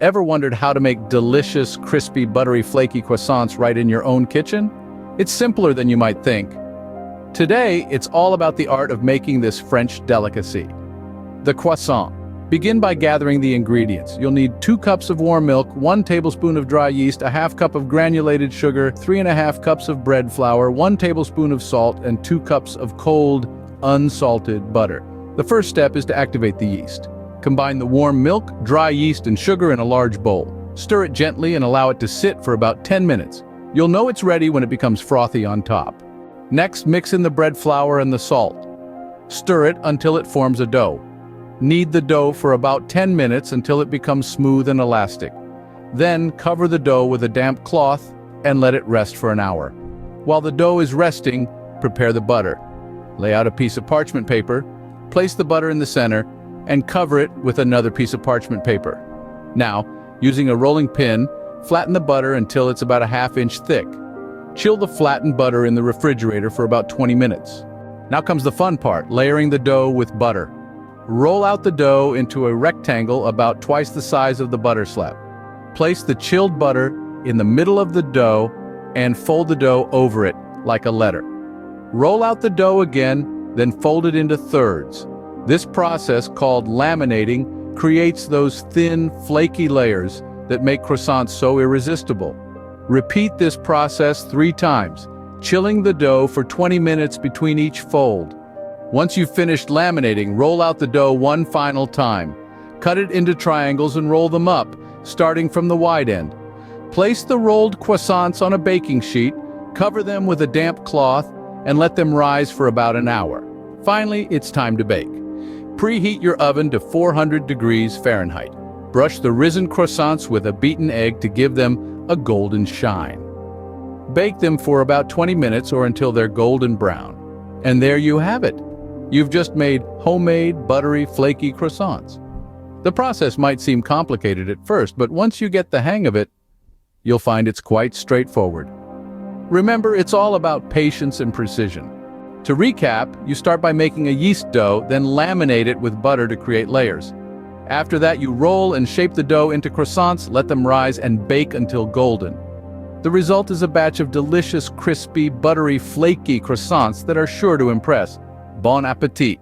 Ever wondered how to make delicious, crispy, buttery, flaky croissants right in your own kitchen? It's simpler than you might think. Today, it's all about the art of making this French delicacy. The croissant. Begin by gathering the ingredients. You'll need 2 cups of warm milk, 1 tablespoon of dry yeast, a half cup of granulated sugar, 3½ cups of bread flour, 1 tablespoon of salt, and 2 cups of cold, unsalted butter. The first step is to activate the yeast. Combine the warm milk, dry yeast, and sugar in a large bowl. Stir it gently and allow it to sit for about 10 minutes. You'll know it's ready when it becomes frothy on top. Next, mix in the bread flour and the salt. Stir it until it forms a dough. Knead the dough for about 10 minutes until it becomes smooth and elastic. Then cover the dough with a damp cloth and let it rest for an hour. While the dough is resting, prepare the butter. Lay out a piece of parchment paper, place the butter in the center, and cover it with another piece of parchment paper. Now, using a rolling pin, flatten the butter until it's about a ½ inch thick. Chill the flattened butter in the refrigerator for about 20 minutes. Now comes the fun part, layering the dough with butter. Roll out the dough into a rectangle about twice the size of the butter slab. Place the chilled butter in the middle of the dough and fold the dough over it like a letter. Roll out the dough again, then fold it into thirds. This process, called laminating, creates those thin, flaky layers that make croissants so irresistible. Repeat this process 3 times, chilling the dough for 20 minutes between each fold. Once you've finished laminating, roll out the dough one final time. Cut it into triangles and roll them up, starting from the wide end. Place the rolled croissants on a baking sheet, cover them with a damp cloth, and let them rise for about an hour. Finally, it's time to bake. Preheat your oven to 400 degrees Fahrenheit. Brush the risen croissants with a beaten egg to give them a golden shine. Bake them for about 20 minutes or until they're golden brown. And there you have it. You've just made homemade, buttery, flaky croissants. The process might seem complicated at first, but once you get the hang of it, you'll find it's quite straightforward. Remember, it's all about patience and precision. To recap, you start by making a yeast dough, then laminate it with butter to create layers. After that, you roll and shape the dough into croissants, let them rise, and bake until golden. The result is a batch of delicious, crispy, buttery, flaky croissants that are sure to impress. Bon appétit!